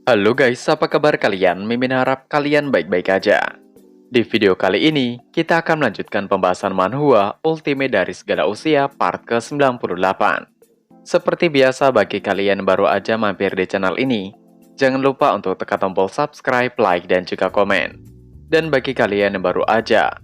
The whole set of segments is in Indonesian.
Halo guys, apa kabar kalian? Mimin harap kalian baik-baik aja. Di video kali ini, kita akan melanjutkan pembahasan manhwa Ultimate dari Segala Usia part ke-98. Seperti biasa bagi kalian yang baru aja mampir di channel ini, jangan lupa untuk tekan tombol subscribe, like, dan juga komen. Dan bagi kalian yang baru aja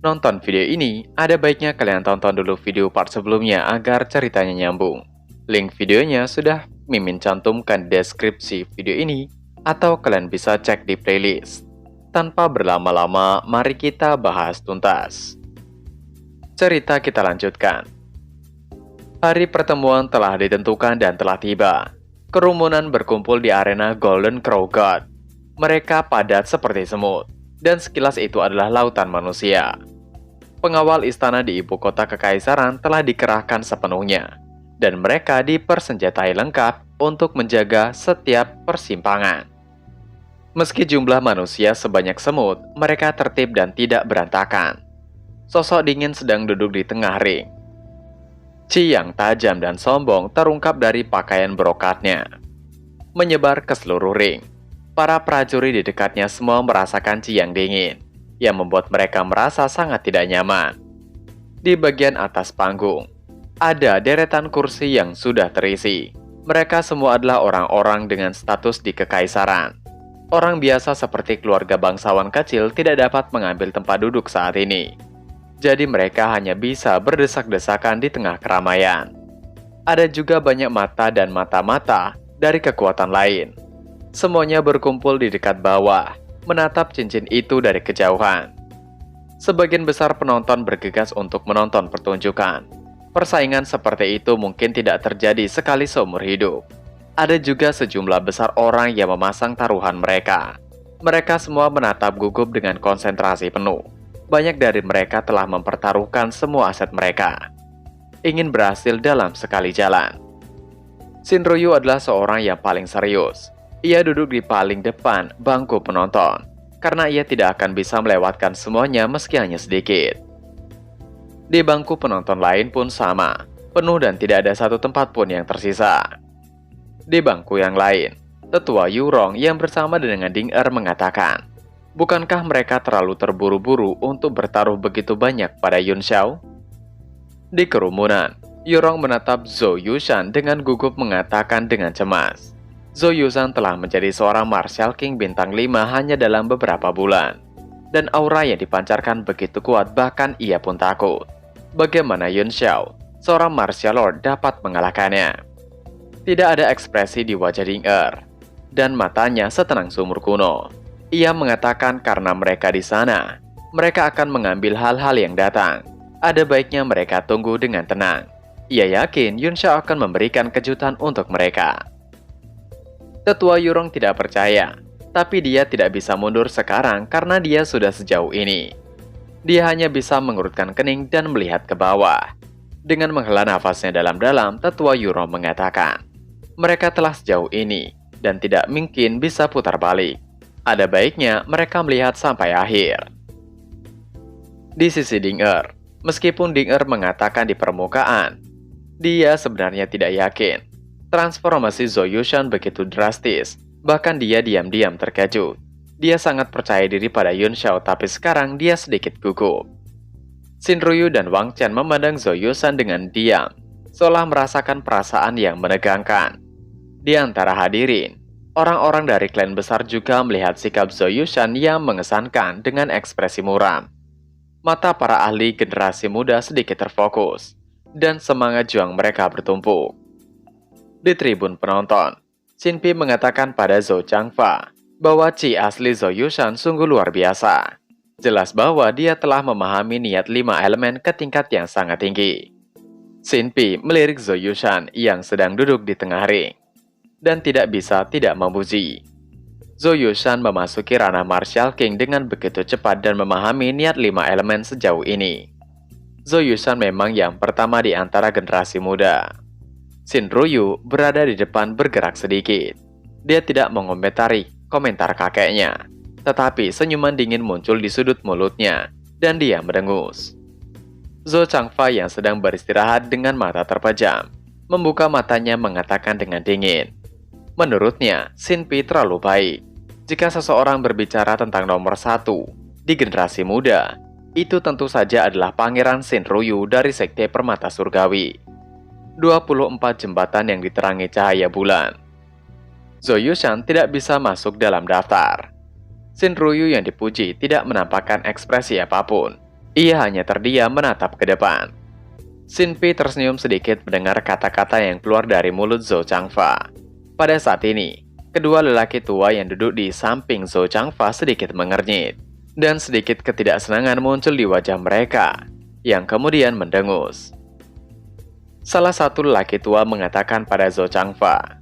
nonton video ini, ada baiknya kalian tonton dulu video part sebelumnya agar ceritanya nyambung. Link videonya sudah Mimin cantumkan di deskripsi video ini, atau kalian bisa cek di playlist. Tanpa berlama-lama, mari kita bahas tuntas. Cerita kita lanjutkan. Hari pertemuan telah ditentukan dan telah tiba. Kerumunan berkumpul di arena Golden Crow God. Mereka padat seperti semut, dan sekilas itu adalah lautan manusia. Pengawal istana di ibu kota kekaisaran telah dikerahkan sepenuhnya, dan mereka dipersenjatai lengkap untuk menjaga setiap persimpangan. Meski jumlah manusia sebanyak semut, mereka tertib dan tidak berantakan. Sosok dingin sedang duduk di tengah ring. Chi yang tajam dan sombong terungkap dari pakaian brokatnya, menyebar ke seluruh ring. Para prajurit di dekatnya semua merasakan Chi yang dingin, yang membuat mereka merasa sangat tidak nyaman. Di bagian atas panggung, ada deretan kursi yang sudah terisi. Mereka semua adalah orang-orang dengan status di kekaisaran. Orang biasa seperti keluarga bangsawan kecil tidak dapat mengambil tempat duduk saat ini. Jadi mereka hanya bisa berdesak-desakan di tengah keramaian. Ada juga banyak mata dan mata-mata dari kekuatan lain. Semuanya berkumpul di dekat bawah, menatap cincin itu dari kejauhan. Sebagian besar penonton bergegas untuk menonton pertunjukan. Persaingan seperti itu mungkin tidak terjadi sekali seumur hidup. Ada juga sejumlah besar orang yang memasang taruhan mereka. Mereka semua menatap gugup dengan konsentrasi penuh. Banyak dari mereka telah mempertaruhkan semua aset mereka, ingin berhasil dalam sekali jalan. Shinryu adalah seorang yang paling serius. Ia duduk di paling depan bangku penonton, karena ia tidak akan bisa melewatkan semuanya meski hanya sedikit. Di bangku penonton lain pun sama, penuh dan tidak ada satu tempat pun yang tersisa. Di bangku yang lain, tetua Yurong yang bersama dengan Ding-er mengatakan, bukankah mereka terlalu terburu-buru untuk bertaruh begitu banyak pada Yun Xiao? Di kerumunan, Yurong menatap Zhou Yushan dengan gugup mengatakan dengan cemas, Zhou Yushan telah menjadi seorang Martial King bintang 5 hanya dalam beberapa bulan. Dan aura yang dipancarkan begitu kuat bahkan ia pun takut. Bagaimana Yun Xiao, seorang martial lord, dapat mengalahkannya? Tidak ada ekspresi di wajah Ding-er, dan matanya setenang sumur kuno. Ia mengatakan karena mereka di sana, mereka akan mengambil hal-hal yang datang. Ada baiknya mereka tunggu dengan tenang. Ia yakin Yun Xiao akan memberikan kejutan untuk mereka. Tetua Yurong tidak percaya, tapi dia tidak bisa mundur sekarang karena dia sudah sejauh ini. Dia hanya bisa mengerutkan kening dan melihat ke bawah. Dengan menghela nafasnya dalam-dalam, tetua Yurong mengatakan, mereka telah sejauh ini dan tidak mungkin bisa putar balik. Ada baiknya mereka melihat sampai akhir. Di sisi Ding-er, meskipun Ding-er mengatakan di permukaan, dia sebenarnya tidak yakin. Transformasi Zhou Yushan begitu drastis, bahkan dia diam-diam terkejut. Dia sangat percaya diri pada Yun Xiao, tapi sekarang dia sedikit gugup. Shinryu dan Wang Chen memandang Zhou Yushan dengan diam, seolah merasakan perasaan yang menegangkan. Di antara hadirin, orang-orang dari klan besar juga melihat sikap Zhou Yushan yang mengesankan dengan ekspresi muram. Mata para ahli generasi muda sedikit terfokus, dan semangat juang mereka bertumpuk. Di tribun penonton, Xinpi mengatakan pada Zhou Changfa bahwa Chi asli Zhou Yushan sungguh luar biasa. Jelas bahwa dia telah memahami niat 5 elemen ke tingkat yang sangat tinggi. Xinpi melirik Zhou Yushan yang sedang duduk di tengah ring, dan tidak bisa tidak memuji. Zhou Yushan memasuki ranah Martial King dengan begitu cepat dan memahami niat 5 elemen sejauh ini. Zhou Yushan memang yang pertama di antara generasi muda. Shinryu berada di depan bergerak sedikit. Dia tidak mengomentari komentar kakeknya, tetapi senyuman dingin muncul di sudut mulutnya, dan dia mendengus. Zhou Changfa yang sedang beristirahat dengan mata terpejam, membuka matanya mengatakan dengan dingin, Menurutnya, Shinpi terlalu baik. Jika seseorang berbicara tentang nomor satu di generasi muda, itu tentu saja adalah Pangeran Shinryu dari Sekte Permata Surgawi. 24 jembatan yang diterangi cahaya bulan. Zhou Yushan tidak bisa masuk dalam daftar. Shinryu yang dipuji tidak menampakkan ekspresi apapun. Ia hanya terdiam menatap ke depan. Shinpi tersenyum sedikit mendengar kata-kata yang keluar dari mulut Zhou Changfa. Pada saat ini, kedua lelaki tua yang duduk di samping Zhou Changfa sedikit mengernyit, dan sedikit ketidaksenangan muncul di wajah mereka, yang kemudian mendengus. Salah satu lelaki tua mengatakan pada Zhou Changfa.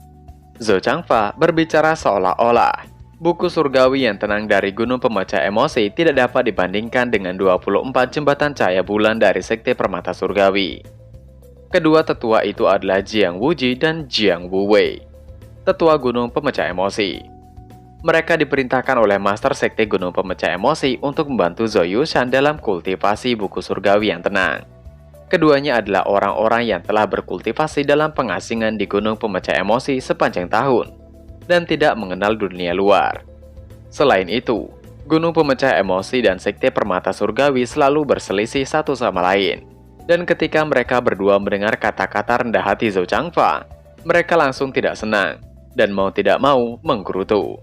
Zhou Changfa berbicara seolah-olah buku surgawi yang tenang dari Gunung Pemecah Emosi tidak dapat dibandingkan dengan 24 jembatan cahaya bulan dari Sekte Permata Surgawi. Kedua tetua itu adalah Jiang Wuji dan Jiang Wuwei, tetua Gunung Pemecah Emosi. Mereka diperintahkan oleh Master Sekte Gunung Pemecah Emosi untuk membantu Zhou Yushan dalam kultivasi buku surgawi yang tenang. Keduanya adalah orang-orang yang telah berkultivasi dalam pengasingan di Gunung Pemecah Emosi sepanjang tahun dan tidak mengenal dunia luar. Selain itu, Gunung Pemecah Emosi dan Sekte Permata Surgawi selalu berselisih satu sama lain. Dan ketika mereka berdua mendengar kata-kata rendah hati Zhou Changfa, mereka langsung tidak senang dan mau tidak mau menggerutu.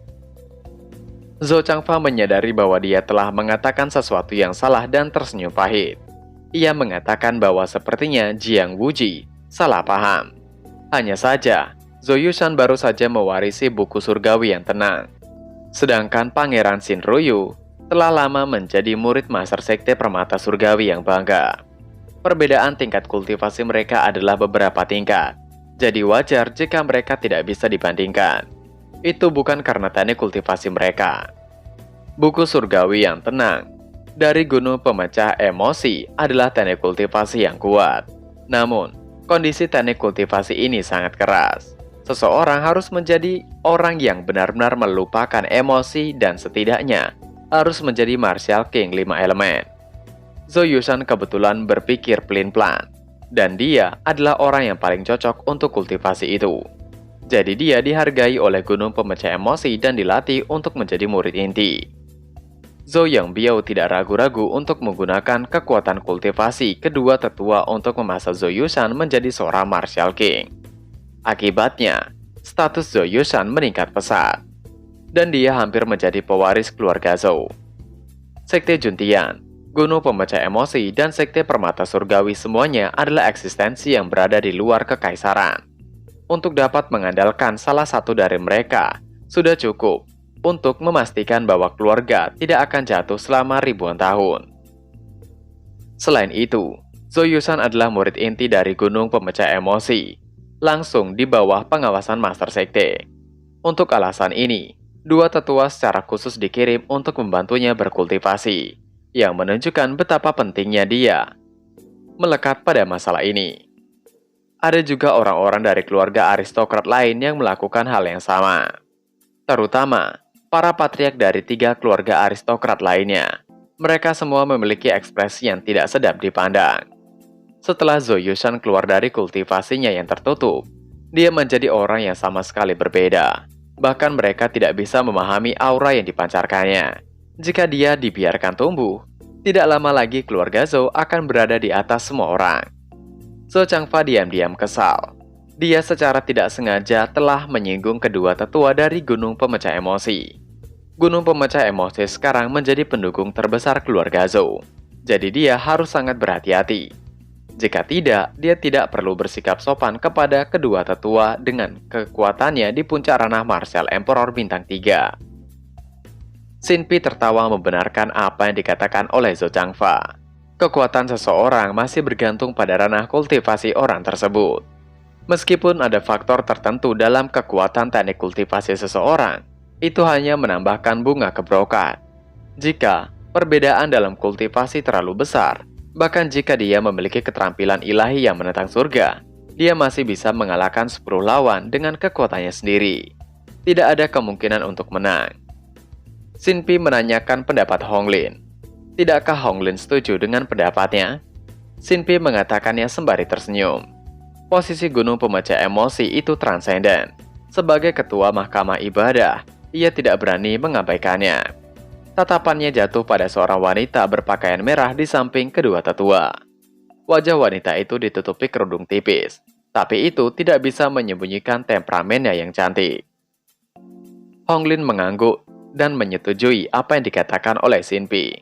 Zhou Changfa menyadari bahwa dia telah mengatakan sesuatu yang salah dan tersenyum pahit. Ia mengatakan bahwa sepertinya Jiang Wuji salah paham. Hanya saja, Zhou Yushan baru saja mewarisi buku surgawi yang tenang. Sedangkan Pangeran Shinryu telah lama menjadi murid Master Sekte Permata Surgawi yang bangga. Perbedaan tingkat kultivasi mereka adalah beberapa tingkat. Jadi wajar jika mereka tidak bisa dibandingkan. Itu bukan karena teknik kultivasi mereka. Buku surgawi yang tenang dari Gunung Pemecah Emosi adalah teknik kultivasi yang kuat. Namun, kondisi teknik kultivasi ini sangat keras. Seseorang harus menjadi orang yang benar-benar melupakan emosi dan setidaknya harus menjadi Martial King 5 elemen. Zhou Yushan kebetulan berpikir pelin-pelan, dan dia adalah orang yang paling cocok untuk kultivasi itu. Jadi dia dihargai oleh Gunung Pemecah Emosi dan dilatih untuk menjadi murid inti. Zhou Yangbiao tidak ragu-ragu untuk menggunakan kekuatan kultivasi kedua tetua untuk memaksa Zhou Yushan menjadi seorang Martial King. Akibatnya, status Zhou Yushan meningkat pesat, dan dia hampir menjadi pewaris keluarga Zhou. Sekte Juntian, Gunung Pemecah Emosi, dan Sekte Permata Surgawi semuanya adalah eksistensi yang berada di luar kekaisaran. Untuk dapat mengandalkan salah satu dari mereka, sudah cukup untuk memastikan bahwa keluarga tidak akan jatuh selama ribuan tahun. Selain itu, Zhou Yushan adalah murid inti dari Gunung Pemecah Emosi, langsung di bawah pengawasan Master Sekte. Untuk alasan ini, dua tetua secara khusus dikirim untuk membantunya berkultivasi, yang menunjukkan betapa pentingnya dia melekat pada masalah ini. Ada juga orang-orang dari keluarga aristokrat lain yang melakukan hal yang sama, terutama para patriark dari 3 keluarga aristokrat lainnya. Mereka semua memiliki ekspresi yang tidak sedap dipandang. Setelah Zhou Yushan keluar dari kultivasinya yang tertutup, dia menjadi orang yang sama sekali berbeda. Bahkan mereka tidak bisa memahami aura yang dipancarkannya. Jika dia dibiarkan tumbuh, tidak lama lagi keluarga Zhou akan berada di atas semua orang. Zhou Changfa diam-diam kesal. Dia secara tidak sengaja telah menyinggung kedua tetua dari Gunung Pemecah Emosi. Gunung Pemecah Emosi sekarang menjadi pendukung terbesar keluarga Zhou. Jadi dia harus sangat berhati-hati. Jika tidak, dia tidak perlu bersikap sopan kepada kedua tetua dengan kekuatannya di puncak ranah Martial Emperor bintang 3. Shinpi tertawa membenarkan apa yang dikatakan oleh Zhou Changfa. Kekuatan seseorang masih bergantung pada ranah kultivasi orang tersebut. Meskipun ada faktor tertentu dalam kekuatan teknik kultivasi seseorang, itu hanya menambahkan bunga kebrokat. Jika perbedaan dalam kultivasi terlalu besar, bahkan jika dia memiliki keterampilan ilahi yang menentang surga, dia masih bisa mengalahkan 10 lawan dengan kekuatannya sendiri. Tidak ada kemungkinan untuk menang. Shinpi menanyakan pendapat Honglin. Tidakkah Honglin setuju dengan pendapatnya? Shinpi mengatakannya sembari tersenyum. Posisi Gunung Pemecah Emosi itu transenden. Sebagai ketua mahkamah ibadah, ia tidak berani mengabaikannya. Tatapannya jatuh pada seorang wanita berpakaian merah di samping kedua tetua. Wajah wanita itu ditutupi kerudung tipis, tapi itu tidak bisa menyembunyikan temperamennya yang cantik. Hong Lin mengangguk dan menyetujui apa yang dikatakan oleh Sin Pi.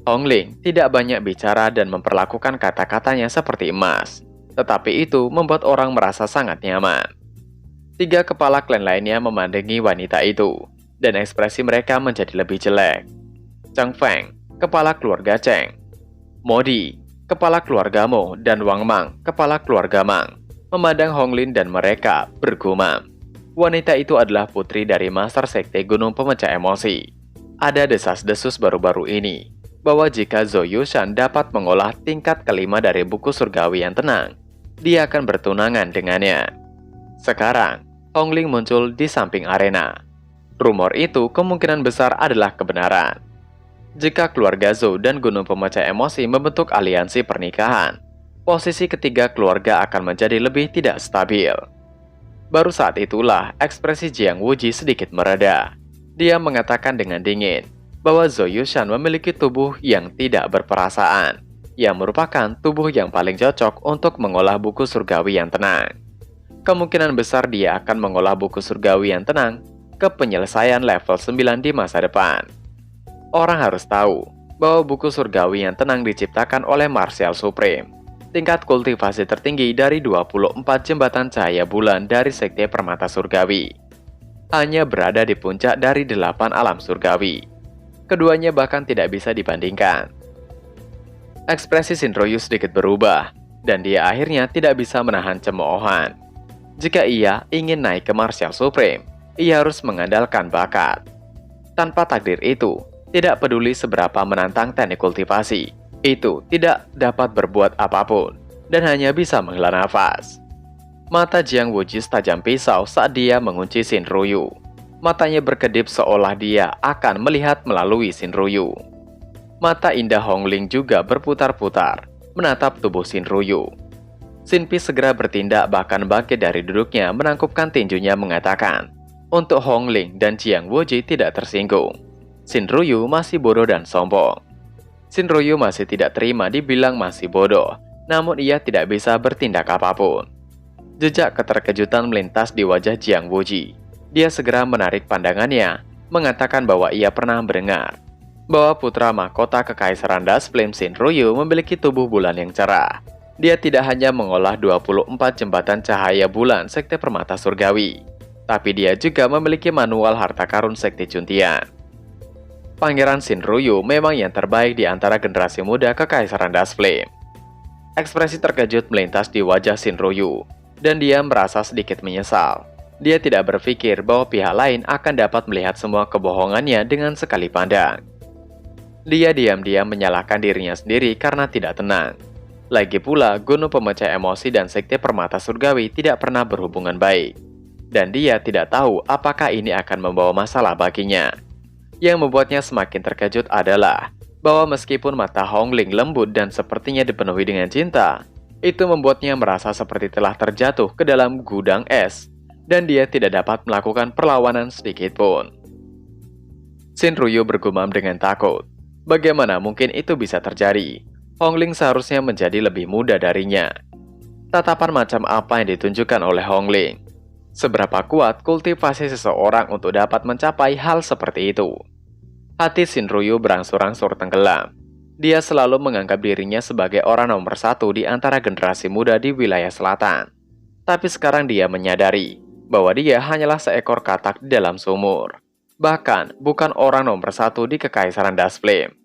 Hong Lin tidak banyak bicara dan memperlakukan kata-katanya seperti emas, tetapi itu membuat orang merasa sangat nyaman. 3 kepala klan lainnya memandangi wanita itu, dan ekspresi mereka menjadi lebih jelek. Chang Feng, kepala keluarga Cheng, Modi, kepala keluarga Mo, dan Wang Mang, kepala keluarga Mang, memandang Hong Lin dan mereka bergumam. Wanita itu adalah putri dari Master Sekte Gunung Pemecah Emosi. Ada desas-desus baru-baru ini, bahwa jika Zhou Yushan dapat mengolah tingkat kelima dari buku surgawi yang tenang, dia akan bertunangan dengannya. Sekarang, Hong Lin muncul di samping arena. Rumor itu kemungkinan besar adalah kebenaran. Jika keluarga Zhou dan Gunung Pemecah Emosi membentuk aliansi pernikahan, posisi ketiga keluarga akan menjadi lebih tidak stabil. Baru saat itulah ekspresi Jiang Wuji sedikit mereda. Dia mengatakan dengan dingin bahwa Zhou Yushan memiliki tubuh yang tidak berperasaan, yang merupakan tubuh yang paling cocok untuk mengolah buku surgawi yang tenang. Kemungkinan besar dia akan mengolah buku surgawi yang tenang ke penyelesaian level 9 di masa depan. Orang harus tahu bahwa buku surgawi yang tenang diciptakan oleh Martial Supreme, tingkat kultivasi tertinggi dari 24 jembatan cahaya bulan dari Sekte Permata Surgawi. Hanya berada di puncak dari 8 alam surgawi. Keduanya bahkan tidak bisa dibandingkan. Ekspresi Shinryu sedikit berubah, dan dia akhirnya tidak bisa menahan cemoohan. Jika ia ingin naik ke Martial Supreme, ia harus mengandalkan bakat. Tanpa takdir itu, tidak peduli seberapa menantang teknik kultivasi, itu tidak dapat berbuat apapun, dan hanya bisa menghela nafas. Mata Jiang Wuji tajam pisau saat dia mengunci Shinryu. Matanya berkedip seolah dia akan melihat melalui Shinryu. Mata indah Hong Lin juga berputar-putar, menatap tubuh Shinryu. Sin Pi segera bertindak bahkan bangkit dari duduknya menangkupkan tinjunya mengatakan, untuk Hong Lin dan Jiang Wuji tidak tersinggung. Shinryu masih bodoh dan sombong. Shinryu masih tidak terima dibilang masih bodoh, namun ia tidak bisa bertindak apapun. Jejak keterkejutan melintas di wajah Jiang Wuji. Dia segera menarik pandangannya, mengatakan bahwa ia pernah mendengar bahwa putra mahkota Kekaisaran Das Flame Shinryu memiliki tubuh bulan yang cerah. Dia tidak hanya mengolah 24 jembatan cahaya bulan Sekte Permata Surgawi, tapi dia juga memiliki manual harta karun Sekte Cuntian. Pangeran Shinryu memang yang terbaik di antara generasi muda Kekaisaran Das Flame. Ekspresi terkejut melintas di wajah Shinryu, dan dia merasa sedikit menyesal. Dia tidak berpikir bahwa pihak lain akan dapat melihat semua kebohongannya dengan sekali pandang. Dia diam-diam menyalahkan dirinya sendiri karena tidak tenang. Lagi pula, Gunung Pemecah Emosi dan Sekte Permata Surgawi tidak pernah berhubungan baik. Dan dia tidak tahu apakah ini akan membawa masalah baginya. Yang membuatnya semakin terkejut adalah bahwa meskipun mata Hong Lin lembut dan sepertinya dipenuhi dengan cinta, itu membuatnya merasa seperti telah terjatuh ke dalam gudang es, dan dia tidak dapat melakukan perlawanan sedikit pun. Shinryu bergumam dengan takut. Bagaimana mungkin itu bisa terjadi? Hong Lin seharusnya menjadi lebih muda darinya. Tatapan macam apa yang ditunjukkan oleh Hong Lin? Seberapa kuat kultivasi seseorang untuk dapat mencapai hal seperti itu? Hati Shinryu berangsur-angsur tenggelam. Dia selalu menganggap dirinya sebagai orang nomor satu di antara generasi muda di wilayah selatan. Tapi sekarang dia menyadari bahwa dia hanyalah seekor katak di dalam sumur. Bahkan bukan orang nomor satu di Kekaisaran Das Flame.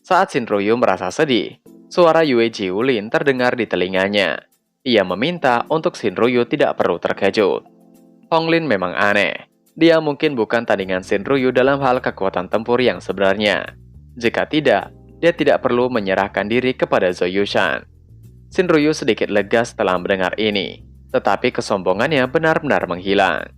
Saat Shinryu merasa sedih, suara Yue Jiulin terdengar di telinganya. Ia meminta untuk Shinryu tidak perlu terkejut. Hong Lin memang aneh. Dia mungkin bukan tandingan Shinryu dalam hal kekuatan tempur yang sebenarnya. Jika tidak, dia tidak perlu menyerahkan diri kepada Zhou Yushan. Shinryu sedikit lega setelah mendengar ini, tetapi kesombongannya benar-benar menghilang.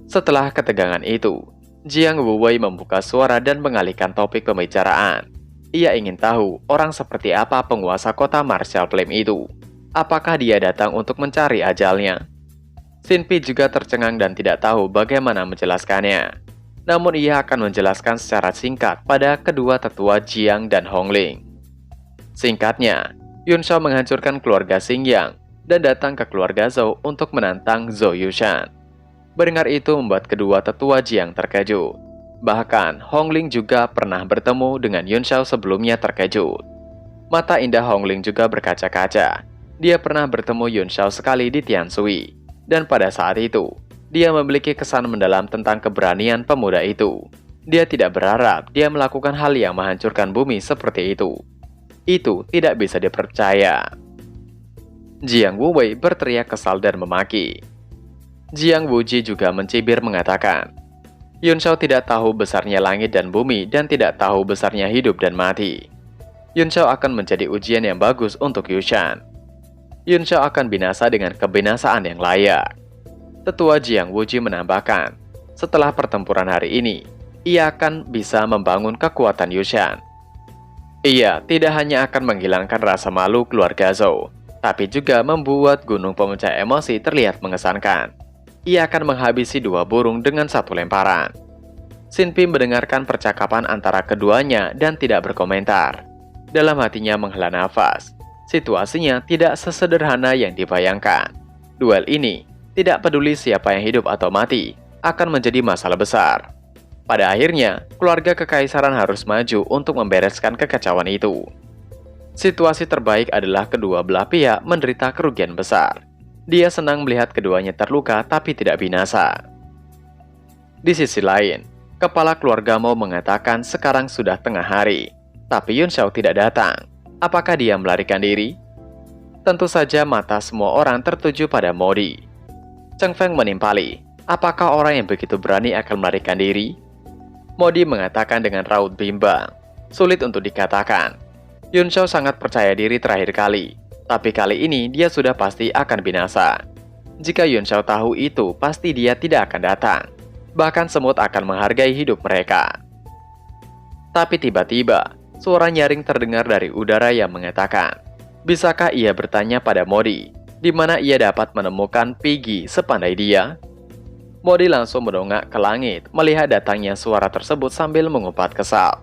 Setelah ketegangan itu, Jiang Wuwei membuka suara dan mengalihkan topik pembicaraan. Ia ingin tahu orang seperti apa penguasa kota Martial Flame itu. Apakah dia datang untuk mencari ajalnya? Shinpi juga tercengang dan tidak tahu bagaimana menjelaskannya. Namun ia akan menjelaskan secara singkat pada kedua tetua Jiang dan Hongling. Singkatnya, Yun Shao menghancurkan keluarga Xingyang dan datang ke keluarga Zhou untuk menantang Zhou Yushan. Mendengar itu membuat kedua tetua Jiang terkejut. Bahkan, Hongling juga pernah bertemu dengan Yun Shao sebelumnya terkejut. Mata indah Hongling juga berkaca-kaca. Dia pernah bertemu Yun Shao sekali di Tianshui. Dan pada saat itu, dia memiliki kesan mendalam tentang keberanian pemuda itu. Dia tidak berharap dia melakukan hal yang menghancurkan bumi seperti itu. Itu tidak bisa dipercaya. Jiang Wuwei berteriak kesal dan memaki. Jiang Wuji juga mencibir mengatakan, Yun Shao tidak tahu besarnya langit dan bumi dan tidak tahu besarnya hidup dan mati. Yun Shao akan menjadi ujian yang bagus untuk Yushan. Yun Shao akan binasa dengan kebinasaan yang layak. Tetua Jiang Wuji menambahkan, setelah pertempuran hari ini, ia akan bisa membangun kekuatan Yushan. Ia tidak hanya akan menghilangkan rasa malu keluarga Zhou, tapi juga membuat gunung pemecah emosi terlihat mengesankan. Ia akan menghabisi dua burung dengan satu lemparan. Shinpi mendengarkan percakapan antara keduanya dan tidak berkomentar. Dalam hatinya menghela nafas. Situasinya tidak sesederhana yang dibayangkan. Duel ini, tidak peduli siapa yang hidup atau mati, akan menjadi masalah besar. Pada akhirnya, keluarga kekaisaran harus maju untuk membereskan kekacauan itu. Situasi terbaik adalah kedua belah pihak menderita kerugian besar. Dia senang melihat keduanya terluka tapi tidak binasa. Di sisi lain, kepala keluarga Mao mengatakan sekarang sudah tengah hari, tapi Yun Shao tidak datang. Apakah dia melarikan diri? Tentu saja mata semua orang tertuju pada Modi. Cheng Feng menimpali, apakah orang yang begitu berani akan melarikan diri? Modi mengatakan dengan raut bimbang, sulit untuk dikatakan. Yun Shao sangat percaya diri terakhir kali. Tapi kali ini dia sudah pasti akan binasa. Jika Yun Shao tahu itu, pasti dia tidak akan datang. Bahkan semut akan menghargai hidup mereka. Tapi tiba-tiba, suara nyaring terdengar dari udara yang mengatakan, bisakah ia bertanya pada Modi, di mana ia dapat menemukan Piggy sepandai dia? Modi langsung mendongak ke langit melihat datangnya suara tersebut sambil mengumpat kesal.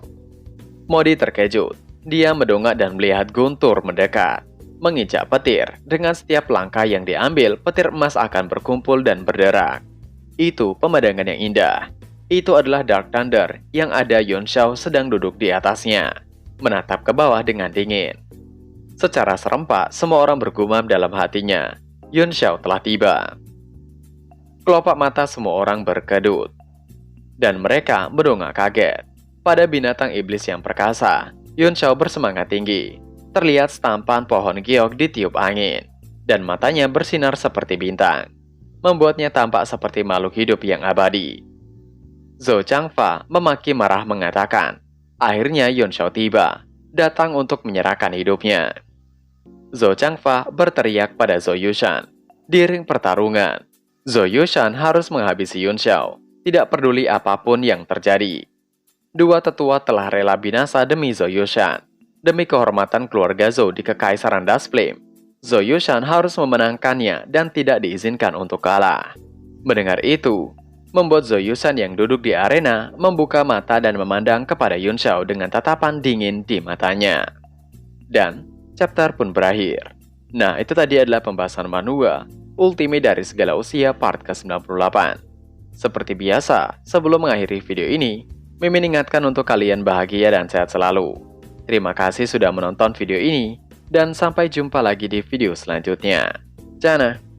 Modi terkejut. Dia mendongak dan melihat Guntur mendekat. Menginjak petir, dengan setiap langkah yang diambil, petir emas akan berkumpul dan berderak. Itu pemandangan yang indah. Itu adalah Dark Thunder yang ada Yun Shao sedang duduk di atasnya, menatap ke bawah dengan dingin. Secara serempak, semua orang bergumam dalam hatinya, Yun Shao telah tiba. Kelopak mata semua orang berkedut, dan mereka mendongak kaget. Pada binatang iblis yang perkasa, Yun Shao bersemangat tinggi. Terlihat setampan pohon giok ditiup angin, dan matanya bersinar seperti bintang, membuatnya tampak seperti makhluk hidup yang abadi. Zhou Changfa memaki marah mengatakan, akhirnya Yun Shao tiba, datang untuk menyerahkan hidupnya. Zhou Changfa berteriak pada Zhou Yushan, di ring pertarungan, Zhou Yushan harus menghabisi Yun Shao, tidak peduli apapun yang terjadi. Dua tetua telah rela binasa demi Zhou Yushan. Demi kehormatan keluarga Zhou di Kekaisaran Dust Flame, Zhou Yushan harus memenangkannya dan tidak diizinkan untuk kalah. Mendengar itu, membuat Zhou Yushan yang duduk di arena membuka mata dan memandang kepada Yun Shao dengan tatapan dingin di matanya. Dan chapter pun berakhir. Nah, itu tadi adalah pembahasan manhwa Ultime dari Segala Usia part ke-98. Seperti biasa, sebelum mengakhiri video ini, Mimin ingatkan untuk kalian bahagia dan sehat selalu. Terima kasih sudah menonton video ini, dan sampai jumpa lagi di video selanjutnya. Jana!